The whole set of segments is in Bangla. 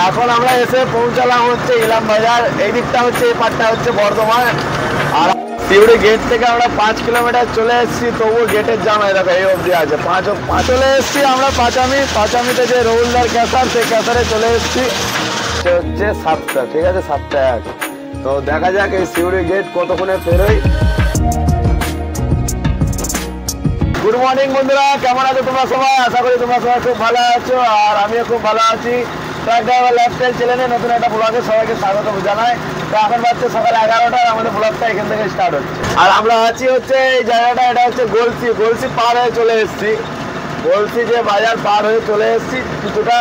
এখন আমরা এসে পৌঁছালাম হচ্ছে ইলাম বাজার। এই দিকটা হচ্ছে, এই পাটটা হচ্ছে বর্ধমান। আর সিউড়ি গেট থেকে আমরা 5 কিলোমিটার চলে এসেছি, তবুও গেটের জাম দেখো এই অবধি আছে। চলে এসেছি আমরা পাঁচামিতে যে রৌলদার ক্যাসার, সেই ক্যাসারে চলে এসেছি। সে হচ্ছে 7টা, ঠিক আছে, 7টা 1। তো দেখা যাক এই সিউড়ি গেট কতক্ষণে পেরোই। গুড মর্নিং বন্ধুরা, কেমন আছো তোমরা সবাই? আশা করি তোমরা সবাই খুব ভালো আছো, আর আমিও খুব ভালো আছি। ট্রাক ড্রাইভার লাইফস্টাইল চ্যানেলে নতুন একটা ব্লগে সবাইকে স্বাগত জানাই। তো এখন বাজছে সকাল 11টা, আমাদের ব্লগটা এখান থেকে স্টার্ট হচ্ছে। আর আমরা আছি হচ্ছে এই জায়গাটা, এটা হচ্ছে গলসি পার হয়ে চলে এসেছি। গলসি যে বাজার পার হয়ে চলে এসেছি কিছুটা,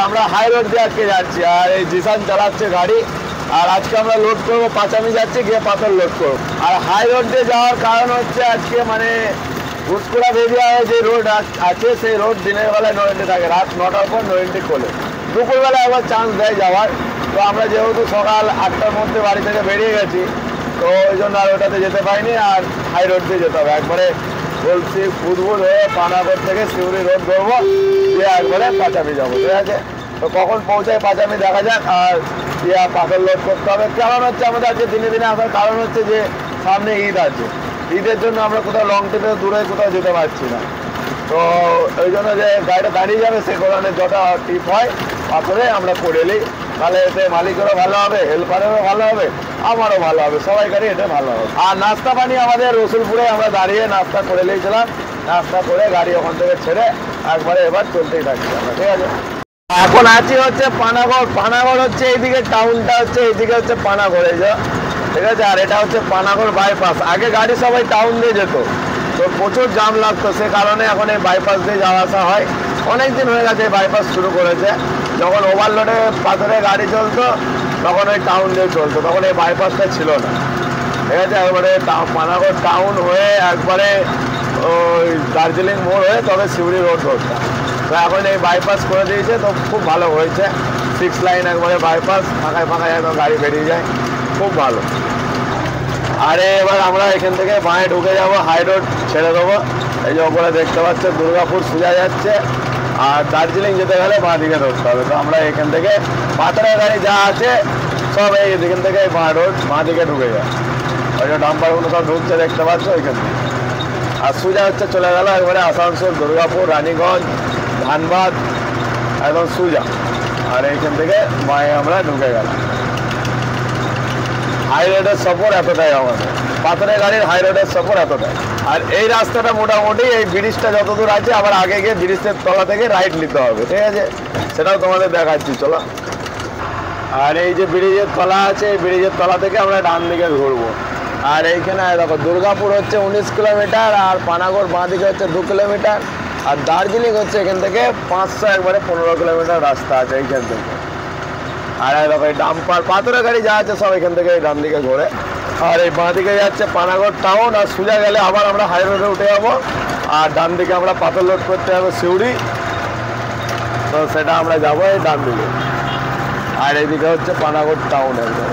আমরা হাই রোড দিয়ে আজকে যাচ্ছি। আর এই জিসান চালাচ্ছে গাড়ি। আর আজকে আমরা লোড করবো, পাঁচামি যাচ্ছি, গিয়ে পাথর লোড করবো। আর হাই রোড দিয়ে যাওয়ার কারণ হচ্ছে আজকে মানে ঘুষকুড়া বেরিয়ে যে রোড আছে, সেই রোড দিনের বেলায় নো এন্ট্রি থাকে, রাত 9টার পর নো এন্ট্রি খোলে। দুপুরবেলা একবার চান্স দেয় যাওয়ার। তো আমরা যেহেতু সকাল 8টার মধ্যে বাড়ি থেকে বেরিয়ে গেছি, তো ওই জন্য আর ওটাতে যেতে পারিনি। আর হাই রোড দিয়ে যেতে হবে, একবারে বলছি ফুটবুট হয়ে পানাগড় থেকে সিউড়ি রোড ধরবো, দিয়ে একবারে পাঁচামি যাবো, ঠিক আছে। তো কখন পৌঁছায় পাঁচামি দেখা যাক। আর দিয়ে পাথর লোড করতে হবে। কারণ হচ্ছে আমাদের আজকে দিনে দিনে আসার কারণ হচ্ছে যে সামনে ঈদ আছে। ঈদের জন্য আমরা কোথাও লং ট্রিপে দূরে কোথাও যেতে পারছি না। তো ওই জন্য যে গাড়িটা দাঁড়িয়ে যাবে, সে কারণে যটা ট্রিপ হয় পাথরে আমরা করে নিই। তাহলে এতে মালিকেরও ভালো হবে, হেল্পারেরও ভালো হবে, আমারও ভালো হবে, সবাইকারই এটা ভালো হবে। আর নাস্তা পানি আমাদের রসুলপুরে আমরা দাঁড়িয়ে নাস্তা করে নিয়েছিলাম। নাস্তা করে গাড়ি ওখান থেকে ছেড়ে একবারে এবার চলতেই থাকছি আমরা, ঠিক আছে। এখন আছি হচ্ছে পানাগড় হচ্ছে এইদিকে, টাউনটা হচ্ছে এইদিকে হচ্ছে পানাগড়, এই যে, ঠিক আছে। আর এটা হচ্ছে পানাগড় বাইপাস। আগে গাড়ি সবাই টাউন দিয়ে যেত, তো প্রচুর জাম লাগতো, সে কারণে এখন এই বাইপাস দিয়ে যাওয়া আসা হয়। অনেক দিন হয়ে গেছে এই বাইপাস শুরু করেছে। যখন ওভারলোডে পাথরে গাড়ি চলতো তখন ওই টাউন দিয়ে চলতো, তখন এই বাইপাসটা ছিল না, ঠিক আছে। একবারে পানাগড় টাউন হয়ে একবারে ওই দার্জিলিং মোড় হয়ে তবে সিউড়ি রোড ধরতাম। তো এখন এই বাইপাস করে দিয়েছে, তো খুব ভালো হয়েছে। 6 লাইন একবারে বাইপাস, ফাঁকায় একদম গাড়ি বেরিয়ে যায়, খুব ভালো। আরে এবার আমরা এখান থেকে বাঁয়ে ঢুকে যাবো, হাই রোড ছেড়ে দেবো। এই যে ওপরে দেখতে পাচ্ছ দুর্গাপুর সোজা যাচ্ছে, আর দার্জিলিং যেতে গেলে বাঁ দিকে ধরতে হবে। তো আমরা এখান থেকে পাথরের গাড়ি যা আছে সব এইখান থেকে বাঁ দিকে ঢুকে যায়। ওই যে ডাম্পারগুলো সব ঢুকছে দেখতে পাচ্ছ ওইখান থেকে। আর সোজা হচ্ছে চলে গেল একবারে আসানসোল, দুর্গাপুর, রানীগঞ্জ, ধানবাদ, একদম সোজা। আর এইখান থেকে বাঁয়ে আমরা ঢুকে গেলাম। হাই রোডের সফর এতটাই আমাদের, পাথরের গাড়ির হাই রোডের সফর এতটাই। আর এই রাস্তাটা মোটামুটি এই ব্রিজটা যতদূর আছে, আবার আগে গিয়ে ব্রিজের তলা থেকে রাইট নিতে হবে, ঠিক আছে। সেটাও তোমাদের দেখাচ্ছি, চলো। আর এই যে ব্রিজের তলা আছে, এই ব্রিজের তলা থেকে আমরা ডান দিকে ঘুরবো। আর এইখানে দেখো দুর্গাপুর হচ্ছে 19 কিলোমিটার, আর পানাগড় বাঁ দিকে হচ্ছে 2 কিলোমিটার, আর দার্জিলিং হচ্ছে এখান থেকে 500 একবারে 15 কিলোমিটার রাস্তা আছে এইখান থেকে। আর দেখো এই ডাম্পার পাথরের গাড়ি যা আছে সব এখান থেকে ডান দিকে ঘোরে। আর এই বাঁ দিকে যাচ্ছে পানাগড় টাউন, আর সোজা গেলে আবার আমরা হাই রোডে উঠে যাবো। আর ডান দিকে আমরা পাথর লোড করতে যাবো সিউড়ি, তো সেটা আমরা যাবো এই ডান দিকে। আর এইদিকে হচ্ছে পানাগড় টাউন একদম।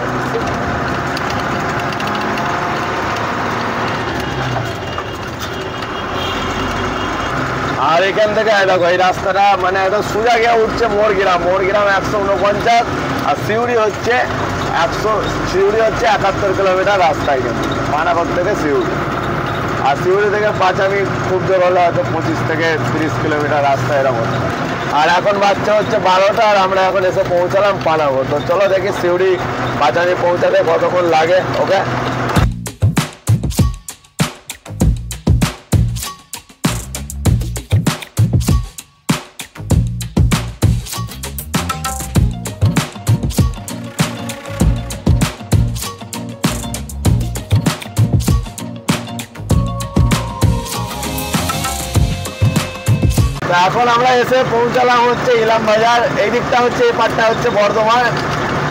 আর এখান থেকে দেখো এই রাস্তাটা মানে একদম সোজা গিয়ে উঠছে মোড়গ্রাম 149, আর সিউড়ি হচ্ছে 71 কিলোমিটার রাস্তা এখানে পানাগড় থেকে সিউড়ি। আর সিউড়ি থেকে পাঁচামি খুব জোর হলে হয়তো 25 থেকে 30 কিলোমিটার রাস্তা এরকম। আর এখন বাচ্চা হচ্ছে 12টা, আর আমরা এখন এসে পৌঁছালাম পানাগড়। তো চলো দেখি সিউড়ি পাঁচামি পৌঁছাতে কতক্ষণ লাগে, ওকে। এখন আমরা এসে পৌঁছালাম হচ্ছে ইলাম বাজার। এই দিকটা হচ্ছে, এই পাটটা হচ্ছে বর্ধমান।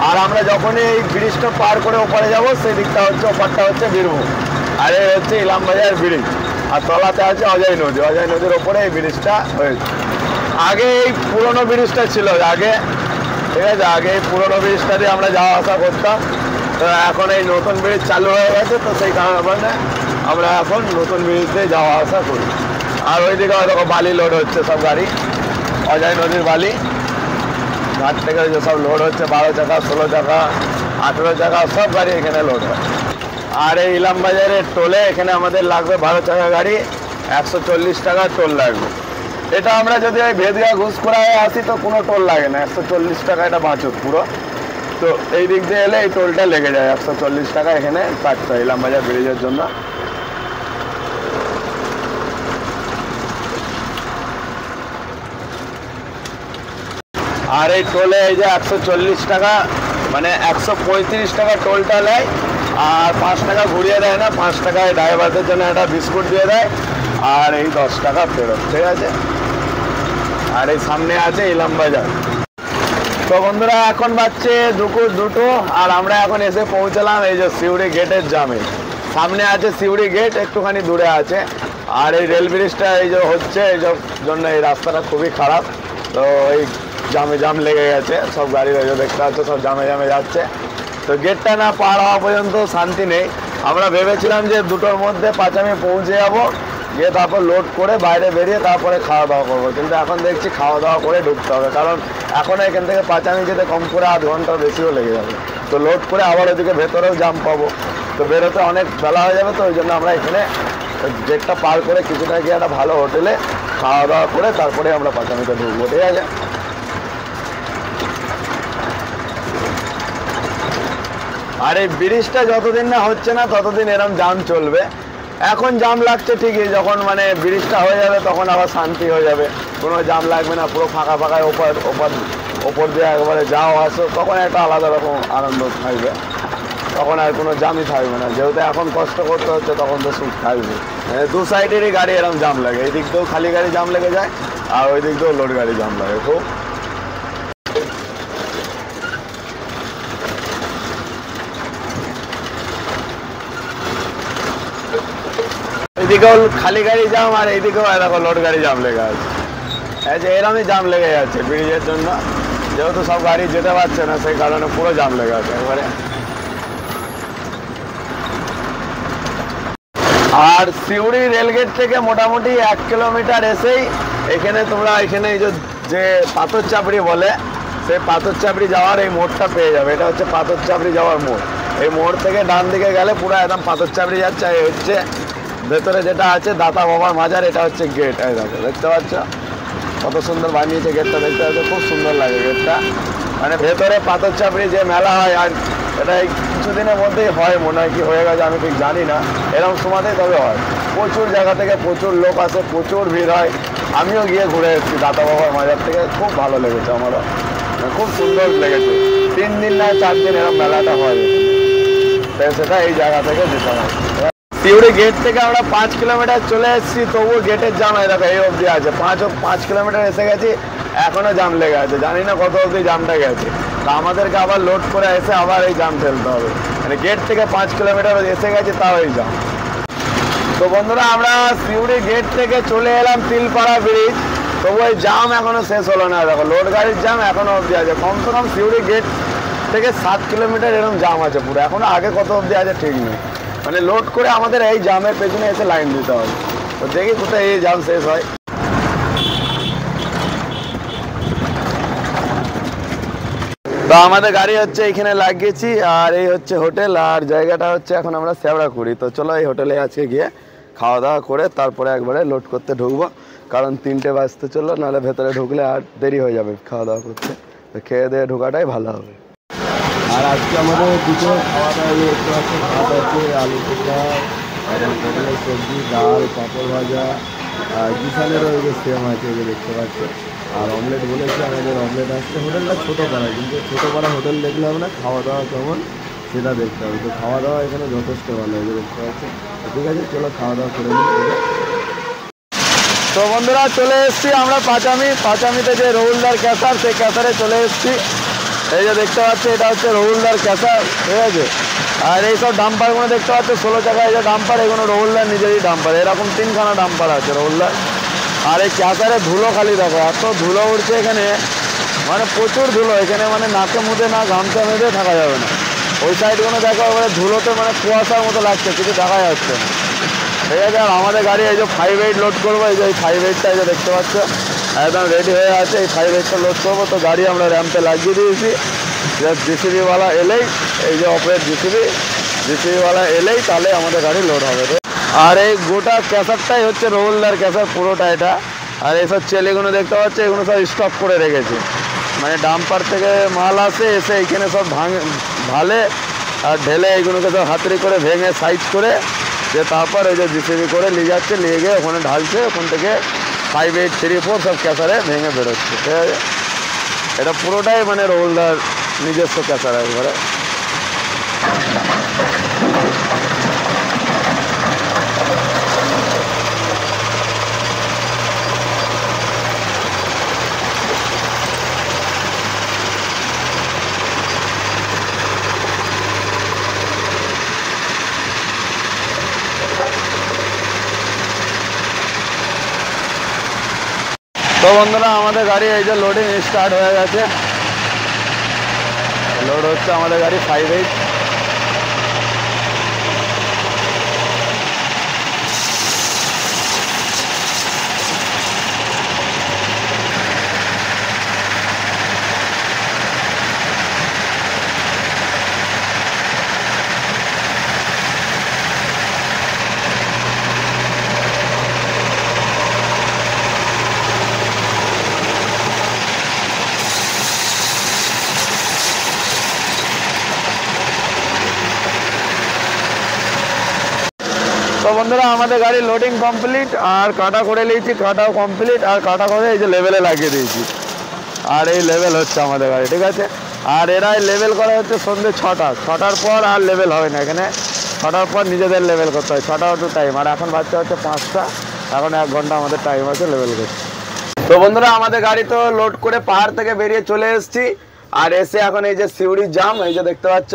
আর আমরা যখনই এই ব্রিজটা পার করে ওপারে যাব, সেই দিকটা হচ্ছে, ওপারটা হচ্ছে বীরভূম। আর এই হচ্ছে ইলাম বাজার ব্রিজ। আর তলাতে আছে অজয় নদীর ওপরে এই ব্রিজটা হয়েছে। আগে এই পুরনো ব্রিজটা ছিল আগে, ঠিক আছে। আগে এই পুরনো ব্রিজটা দিয়ে আমরা যাওয়া আসা করতাম। তো এখন এই নতুন ব্রিজ চালু হয়ে গেছে, তো সেই কারণে আমরা এখন নতুন ব্রিজ দিয়ে যাওয়া আসা করি। আর ওইদিকে হয়তো বালি লোড হচ্ছে সব গাড়ি, অজয় নদীর বালি। ঘাট থেকে যে সব লোড হচ্ছে 12 চাকা 16 চাকা 18 চাকা সব গাড়ি এখানে লোড হয়। আর এই ইলামবাজারের টোলে এখানে আমাদের লাগবে 12 চাকা গাড়ি 140 টাকা টোল লাগবে। এটা আমরা যদি ওই ভেদিয়া ঘুষখোড়ায় আসি তো কোনো টোল লাগে না, 140 টাকা এটা বাঁচুক পুরো। তো এই দিক দিয়ে এলে এই টোলটা লেগে যায় 140 টাকা এখানে কাটতে হয় ইলামবাজার ব্রিজের জন্য। আর এই টোলে এই যে 140 টাকা মানে 135 টাকা টোলটা নেয়, আর 5 টাকা ঘুরিয়ে দেয় না, 5 টাকায় ড্রাইভারদের জন্য একটা বিস্কুট দিয়ে দেয়, আর এই 10 টাকা ফেরত, ঠিক আছে। আর এই সামনে আছে ইলামবাজার। তো বন্ধুরা এখন বাজছে দুপুর 2টো, আর আমরা এখন এসে পৌঁছলাম এই যে সিউড়ি গেটের জামে। সামনে আছে সিউড়ি গেট, একটুখানি দূরে আছে। আর এই রেল ব্রিজটা এই যে হচ্ছে এই জন্য এই রাস্তাটা খুবই খারাপ। তো এই জাম লেগে গেছে, সব গাড়ি দেখতে পাচ্ছে সব জামে যাচ্ছে। তো গেটটা না পার হওয়া পর্যন্ত শান্তি নেই। আমরা ভেবেছিলাম যে 2টোর মধ্যে পাঁচামি পৌঁছে যাবো, গিয়ে তারপর লোড করে বাইরে বেরিয়ে তারপরে খাওয়া দাওয়া করবো, কিন্তু এখন দেখছি খাওয়া দাওয়া করে ঢুকতে হবে, কারণ এখন এখান থেকে পাঁচামি যেতে কম করে আধ ঘন্টার বেশিও লেগে যাবে। তো লোড করে আবার ওদিকে ভেতরেও জাম পাবো, তো বেরোতে অনেক বেলা হয়ে যাবে। তো ওই জন্য আমরা এখানে গেটটা পার করে কিছুটা গিয়ে একটা ভালো হোটেলে খাওয়া দাওয়া করে তারপরে আমরা পাঁচামিতে ঢুকবো, ঠিক আছে। আর এই ব্রিজটা যতদিন না হচ্ছে না ততদিন এরকম জাম চলবে। এখন জাম লাগছে ঠিকই, যখন মানে ব্রিজটা হয়ে যাবে তখন আবার শান্তি হয়ে যাবে, কোনো জাম লাগবে না, পুরো ফাঁকা ফাঁকায় ওপর দিয়ে একবারে যাও আসো, তখন একটা আলাদা রকম আনন্দ থাকবে, তখন আর কোনো জামই থাকবে না। যেহেতু এখন কষ্ট করতে হচ্ছে তখন তো সুখ থাকবে। দু সাইডেরই গাড়ি এরকম জাম লাগে, এই দিক দিয়েও খালি গাড়ি জাম লেগে যায়, আর ওই দিক দিয়েও লোড গাড়ি জাম লাগে খুব। এইদিকেও খালি গাড়ি জাম, আর এইদিকেও দেখো লোড গাড়ি জাম লেগে আছে। এই যে এরমই জাম লেগে যাচ্ছে ব্রিজের জন্য, যেহেতু সব গাড়ি যেতে পারছে না সেই কারণে পুরো জাম লেগে আছে একবারে। আর সিউড়ি রেলগেট থেকে মোটামুটি 1 কিলোমিটার এসেই এখানে তোমরা এখানে এই যে পাথর চাপড়ি বলে, সেই পাথর চাপড়ি যাওয়ার এই মোড়টা পেয়ে যাবে। এটা হচ্ছে পাথর চাপড়ি যাওয়ার মোড়। এই মোড় থেকে ডান দিকে গেলে পুরো একদম পাথর চাপড়ি যাচ্ছে। এই হচ্ছে ভেতরে যেটা আছে দাতা বাবার মাজার, এটা হচ্ছে গেট। এই দেখো দেখতে পাচ্ছ কত সুন্দর বানিয়েছে গেটটা, দেখতে পাচ্ছ খুব সুন্দর লাগে গেটটা। মানে ভেতরে পাথর চাপড়ি যে মেলা হয়, আর এটা এই কিছুদিনের মধ্যেই হয় মনে হয়, কি হয়ে গেছে আমি ঠিক জানি না, এরকম সময়তেই তবে হয়। প্রচুর জায়গা থেকে প্রচুর লোক আসে, প্রচুর ভিড় হয়। আমিও গিয়ে ঘুরে এসেছি দাতা বাবার মাজার থেকে, খুব ভালো লেগেছে আমারও, খুব সুন্দর লেগেছে। 3 দিন না 4 দিন এরকম মেলাটা হয়, তাই সেটা এই জায়গা থেকে যেতে হয়। সিউড়ি গেট থেকে আমরা 5 কিলোমিটার চলে এসেছি, তবুও গেটের জাম দেখো এই অবধি আছে। 5 কিলোমিটার এসে গেছি, এখনো জাম লেগে আছে, জানি না কত অবধি জামটা গেছে। তা আমাদেরকে আবার লোড করে এসে আবার এই জাম ফেলতে হবে, মানে গেট থেকে 5 কিলোমিটার এসে গেছি তাও এই জাম। তো বন্ধুরা আমরা সিউড়ি গেট থেকে চলে এলাম তিলপাড়া ব্রিজ, তবু এই জাম এখনো শেষ হলো না। দেখো লোড গাড়ির জাম এখনো অবধি আছে, কমসে কম সিউড়ি গেট থেকে 7 কিলোমিটার এরকম জাম আছে পুরো, এখনো আগে কত অবধি আছে ঠিক নেই। মানে লোড করে আমাদের এই জামের পেছনে এসে লাইন দিতে হবে। তো দেখি কোথায় এই জাম শেষ হয়। তো আমাদের গাড়ি হচ্ছে এখানে লাগিয়েছি, আর এই হচ্ছে হোটেল, আর জায়গাটা হচ্ছে এখন আমরা শেওড়াকুড়ি। তো চলো এই হোটেলে আজকে গিয়ে খাওয়া দাওয়া করে তারপরে একবারে লোড করতে ঢুকবো, কারণ 3টে বাজতে চললো, নাহলে ভেতরে ঢুকলে আর দেরি হয়ে যাবে খাওয়া দাওয়া করতে। তো খেয়ে দিয়ে ঢোকাটাই ভালো হবে। আর আজকে আমাদের দুটো খাওয়া দাওয়া দেখতে পাচ্ছি, ভাত আছে, আলু টিক্কা, পটলের সবজি, ডাল, পাঁপড় ভাজা, আর কিষানেরও এই যে সেম আছে এই যে দেখতে পাচ্ছি। আর অমলেট বলেছে, আমাদের অমলেট আসছে। হোটেলটা ছোটো পাড়া, কিন্তু ছোটো পাড়া হোটেল দেখলে হবে না, খাওয়া দাওয়া কেমন সেটা দেখতে হবে। তো খাওয়া দাওয়া এখানে যথেষ্ট ভালো হবে দেখতে পাচ্ছি। ঠিক আছে চলো খাওয়া দাওয়া করে নিই। তো বন্ধুরা চলে এসেছি আমরা পাঁচামিতে যে রহুলদার ক্যাসার, সেই ক্যাসারে চলে এসেছি। এই যে দেখতে পাচ্ছি এটা হচ্ছে রহুলদার ক্যাসার, ঠিক আছে। আর এইসব ডাম্পারগুলো দেখতে পাচ্ছ 16 টাকা এই যে ডাম্পার, এগুলো রহুলদার নিজেরই ডাম্পার, এরকম 3খানা ডাম্পার আছে রহুলদার। আর এই ক্যাসারে ধুলো খালি দেখো, এত ধুলো উঠছে এখানে, মানে প্রচুর ধুলো এখানে, মানে নাকে মুদে না গামছা বেঁধে থাকা যাবে না। ওই সাইডগুলো দেখো মানে ধুলোতে মানে কুয়াশার মতো লাগছে, কিছু দেখা যাচ্ছে না, ঠিক আছে। আর আমাদের গাড়ি এই যে 5-8 লোড করবো, এই যে 5-8টা এই যে দেখতে পাচ্ছ একদম রেডি হয়ে আছে। এই 5H লোড করবো, তো গাড়ি আমরা র্যাম্পে লাগিয়ে দিয়েছি। জাস্ট জিসিবিওয়ালা এলেই, এই যে অপারেট জিসিবিওয়ালা এলেই তাহলে আমাদের গাড়ি লোড হবে। আর এই গোটা ক্যাসারটাই হচ্ছে রোলদার ক্যাসার পুরোটা এটা। আর এইসব চেলিগুলো দেখতে পাচ্ছে, এগুলো সব স্টক করে রেখেছে, মানে ডাম্পার থেকে মাল আসে, এসে এইখানে সব ঢালে আর ঢেলে এইগুলোকে সব হাতড়ি করে ভেঙে সাইজ করে যে তারপর ওই যে জিসিবি করে নিয়ে যাচ্ছে, নিয়ে গিয়ে ওখানে ঢালছে, ওখান থেকে 5834 সব ক্যাসারে ভেঙে বেরোচ্ছে। ঠিক আছে, এটা পুরোটাই মানে রোলদার নিজস্ব ক্যাসার একবারে। তো বন্ধুরা, আমাদের গাড়ি এই যে লোডিং স্টার্ট হয়ে গেছে, লোড হচ্ছে আমাদের গাড়ি 5H। তো বন্ধুরা, আমাদের গাড়ি লোডিং কমপ্লিট, আর কাটা করে নিয়েছি, কাটাও কমপ্লিট, আর কাটা করে এই যে লেভেলে লাগিয়ে দিয়েছি। আর এই লেভেল হচ্ছে আমাদের গাড়ি। ঠিক আছে, আর এরাই লেভেল করা হচ্ছে সন্ধ্যে 6টার পর আর লেভেল হবে না এখানে। 6টার পর নিজেদের লেভেল করতে হয়, 6টা হচ্ছে টাইম। আর এখন বাচ্চা হচ্ছে 5টা, এখন 1 ঘন্টা আমাদের টাইম আছে লেভেল করতে। তো বন্ধুরা, আমাদের গাড়ি তো লোড করে পাহাড় থেকে বেরিয়ে চলে এসেছি। আর এসে এখন এই যে সিউড়ি জাম, এই যে দেখতে পাচ্ছ,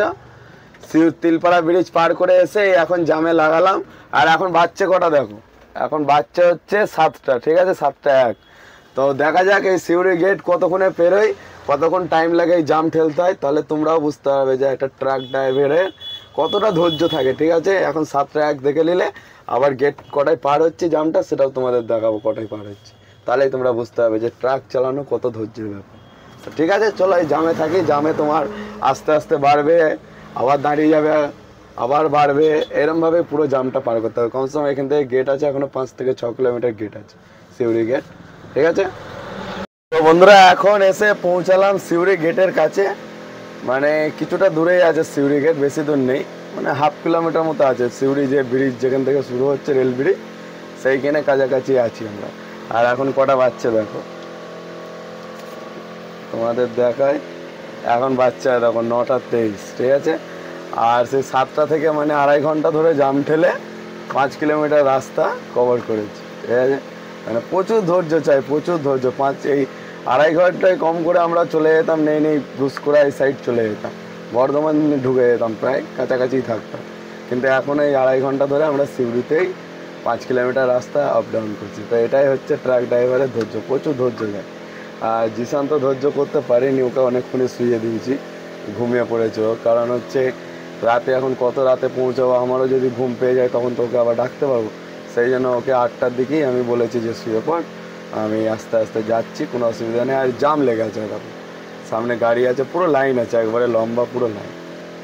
তিলপাড়া ব্রিজ পার করে এসে এখন জামে লাগালাম। আর এখন বাচ্চা কটা দেখো, এখন বাচ্চা হচ্ছে 7টা। ঠিক আছে, 7টা 1। তো দেখা যাক এই সিউড়ি গেট কতক্ষণে পেরোই, কতক্ষণ টাইম লাগে এই জাম ঠেলতে হয়, তাহলে তোমরাও বুঝতে পারবে যে একটা ট্রাক ড্রাইভারের কতটা ধৈর্য থাকে। ঠিক আছে, এখন 7টা 1 দেখে নিলে, আবার গেট কটায় পার হচ্ছে জামটা সেটাও তোমাদের দেখাবো কটায় পার হচ্ছে, তাহলেই তোমরা বুঝতে পারবে যে ট্রাক চালানো কত ধৈর্যের ব্যাপার। তো ঠিক আছে, চলো এই জামে থাকি। জামে তোমার আস্তে আস্তে বাড়বে, আবার দাঁড়িয়ে যাবে, আবার বাড়বে, এরমভাবে পুরো জামটা পার করতে হবে। কমসে কম এখান থেকে গেট আছে এখনো 5 থেকে 6 কিলোমিটার গেট আছে, সিউড়ি গেট। ঠিক আছে, তো বন্ধুরা এখন এসে পৌঁছালাম সিউড়ি গেটের কাছে, মানে কিছুটা দূরেই আছে সিউড়ি গেট, বেশি দূর নেই, মানে 1/2 কিলোমিটার মতো আছে। সিউড়ি যে ব্রিজ যেখান থেকে শুরু হচ্ছে রেল ব্রিজ, সেইখানে কাছাকাছি আছি আমরা। আর এখন কটা বাচ্চা দেখো, তোমাদের দেখায়, এখন বাচ্চা দেখো 9টা 23। ঠিক আছে, আর সেই 7টা থেকে মানে 2.5 ঘন্টা ধরে জাম ঠেলে 5 কিলোমিটার রাস্তা কভার করেছি। ঠিক আছে, মানে প্রচুর ধৈর্য চাই, প্রচুর ধৈর্য। এই 2.5 ঘন্টায় কম করে আমরা চলে যেতাম, নেই ঘুষকোড়া এই সাইড চলে যেতাম, বর্ধমান ঢুকে যেতাম, প্রায় কাছাকাছি থাকতাম। কিন্তু এখন এই 2.5 ঘন্টা ধরে আমরা সিউড়িতেই 5 কিলোমিটার রাস্তা আপ ডাউন করছি। তো এটাই হচ্ছে ট্রাক ড্রাইভারের ধৈর্য, প্রচুর ধৈর্য যায়। আর জিসান তো ধৈর্য করতে পারিনি, ওকে অনেকক্ষণে শুয়ে দিয়েছি, ঘুমিয়ে পড়েছে ও। কারণ হচ্ছে রাতে, এখন কত রাতে পৌঁছাবো, আমারও যদি ঘুম পেয়ে যায় তখন তো ওকে আবার ডাকতে পারবো। সেই জন্য ওকে 8টার দিকেই আমি বলেছি যে শুয়ে পড়, আমি আস্তে আস্তে যাচ্ছি, কোনো অসুবিধা নেই। আর জাম লেগে আছে দেখো, সামনে গাড়ি আছে, পুরো লাইন আছে, একবারে লম্বা পুরো লাইন।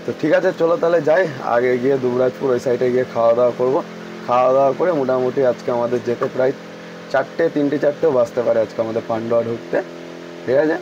তো ঠিক আছে, চলো তাহলে যাই, আগে গিয়ে দুবরাজপুর ওই সাইডে গিয়ে খাওয়া দাওয়া করবো। খাওয়া দাওয়া করে মোটামুটি আজকে আমাদের যেতে প্রায় 3-4টেও বাজতে পারে আজকে আমাদের পান্ডুয়া ঢুকতে। ঠিক আছে।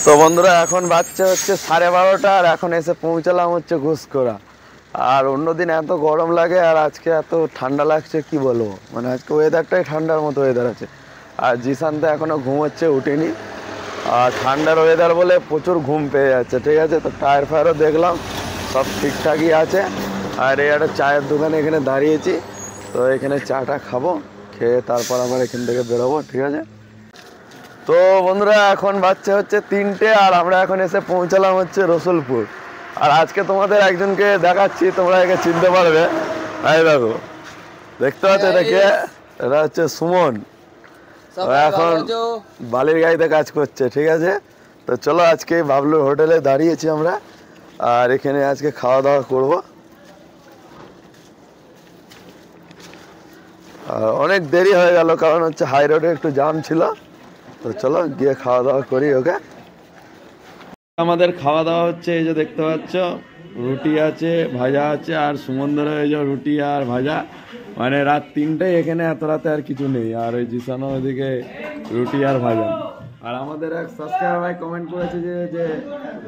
তো বন্ধুরা এখন বাচ্চা হচ্ছে 12:30 আর এখন এসে পৌঁছালাম হচ্ছে ঘুষকরা। আর অন্যদিন এত গরম লাগে আর আজকে এত ঠান্ডা লাগছে কি বলবো, মানে আজকে ওয়েদারটাই ঠান্ডার মতো ওয়েদার আছে। আর জিসান তো এখনও ঘুমোচ্ছে, উঠেনি। আর ঠান্ডার ওয়েদার বলে প্রচুর ঘুম পেয়ে যাচ্ছে, ঠিক আছে। তো টায়ার ফায়ারও দেখলাম সব ঠিকঠাকই আছে। আর এই একটা চায়ের দোকানে এখানে দাঁড়িয়েছি, তো এখানে চাটা খাবো, খেয়ে তারপর আবার এখান থেকে বেরোবো, ঠিক আছে। তো বন্ধুরা এখন বাচ্চা হচ্ছে 3টে আর আমরা এখন এসে পৌঁছালাম হচ্ছে রসুলপুর। আর আজকে তোমাদের একজনকে দেখাচ্ছি, তোমরা একে চিনতে পারবে। এই দেখো, দেখতে পাচ্ছ এটাকে, এটা হচ্ছে সুমন। ও এখন বালির গাড়িতে কাজ করছে, ঠিক আছে। তো চলো আজকে বাবলুর হোটেলে দাঁড়িয়েছি আমরা, আর এখানে আজকে খাওয়া দাওয়া করবো। আর অনেক দেরি হয়ে গেল, কারণ হচ্ছে হাই রোডে একটু জাম ছিল। তো চলো গিয়ে খাওয়া দাওয়া করি। ওকে, আমাদের খাওয়া দাওয়া হচ্ছে, এই যে দেখতে পাচ্ছ রুটি আছে, ভাজা আছে। আর সুমন্দরের এই যে রুটি আর ভাজা, মানে রাত 3টায় এখানে, এত রাতে আর কিছু নেই। আর ওই জিসানো ওইদিকে রুটি আর ভাজা। আর আমাদের এক সাবস্ক্রাইবার ভাই কমেন্ট করেছে যে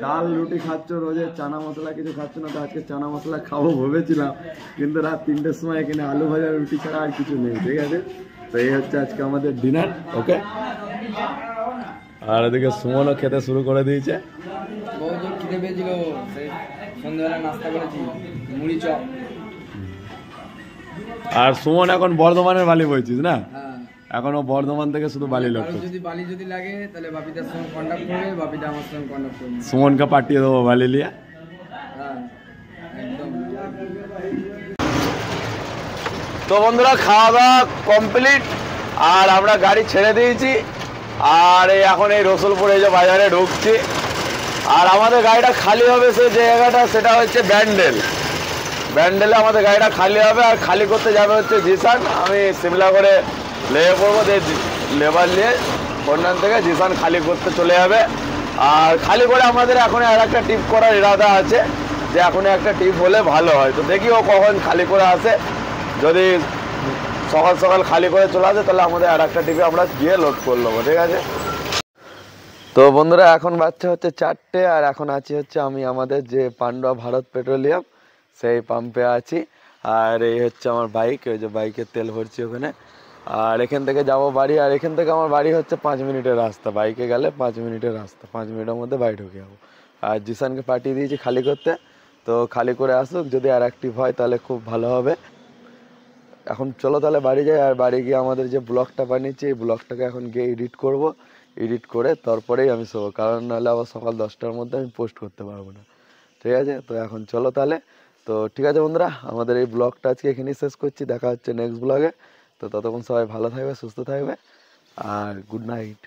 ডাল রুটি খাচ্ছ রোজে, চানা মশলা কিছু খাচ্ছ না। তো আজকে চানা মশলা খাবো ভেবেছিলাম, কিন্তু রাত 3টের সময় এখানে আলু ভাজা রুটি ছাড়া আর কিছু নেই, ঠিক আছে। তো এই হচ্ছে আজকে আমাদের ডিনার। ওকে, আর এদিকে সুমনও খেতে শুরু করে দিয়েছে। আর সুমন এখন বর্ধমানের বালি বইছিস না? এখন ও বর্ধমান থেকে শুধু বালি লোক, যদি বালি যদি লাগে তাহলে বাপিদার সঙ্গে কন্টাক্ট করবে, বাপিদা আমার সঙ্গে কন্টাক্ট করবে, সুমনকে পাঠিয়ে দেবো বালি লিয়া। তো বন্ধুরা খাওয়া দাওয়া কমপ্লিট, আর আমরা গাড়ি ছেড়ে দিয়েছি। আর এখন এই রসুলপুর এই যে বাজারে ঢুকছি। আর আমাদের গাড়িটা খালি হবে সে জায়গাটা, সেটা হচ্ছে ব্যান্ডেলে আমাদের গাড়িটা খালি হবে। আর খালি করতে যাবে হচ্ছে জিসান। আমি সিমলা করে লেগে পড়বো, লেবার নিয়ে বন্যান থেকে জিসান খালি করতে চলে যাবে। আর খালি করে আমাদের এখন আর একটা টিপ করার ইরাদা আছে, যে এখন একটা টিপ হলে ভালো হয়। তো দেখি ও কখন খালি করে আসে, যদি সকাল সকাল খালি করে চলে আসে তাহলে আমাদের আর একটা টিপে আমরা গিয়ে লোড করে নেবো, ঠিক আছে। তো বন্ধুরা এখন বাচ্চা হচ্ছে 4টে, আর এখন আছি হচ্ছে আমি আমাদের যে পান্ডুয়া ভারত পেট্রোলিয়াম সেই পাম্পে আছি। আর এই হচ্ছে আমার বাইক, ওই যে বাইকের তেল ভরছি ওখানে। আর এখান থেকে যাবো বাড়ি, আর এখান থেকে আমার বাড়ি হচ্ছে 5 মিনিটের রাস্তা, বাইকে গেলে 5 মিনিটের রাস্তা, 5 মিনিটের মধ্যে বাড়ি ঢুকে যাবো। আর জিসানকে পাঠিয়ে দিয়েছি খালি করতে, তো খালি করে আসুক, যদি আর অ্যাক্টিভ হয় তাহলে খুব ভালো হবে। এখন চলো তাহলে বাড়ি যাই। আর বাড়ি গিয়ে আমাদের যে ব্লগটা বানিয়েছি এই ব্লগটাকে এখন গিয়ে এডিট করব, এডিট করে তারপরেই আমি শোবো, কারণ নাহলে আবার সকাল 10টার মধ্যে আমি পোস্ট করতে পারবো না, ঠিক আছে। তো এখন চলো তাহলে। তো ঠিক আছে বন্ধুরা, আমাদের এই ব্লগটা আজকে এখানেই শেষ করছি, দেখা হচ্ছে নেক্সট ব্লগে। তো ততক্ষণ সবাই ভালো থাকবে, সুস্থ থাকবে, আর গুড নাইট।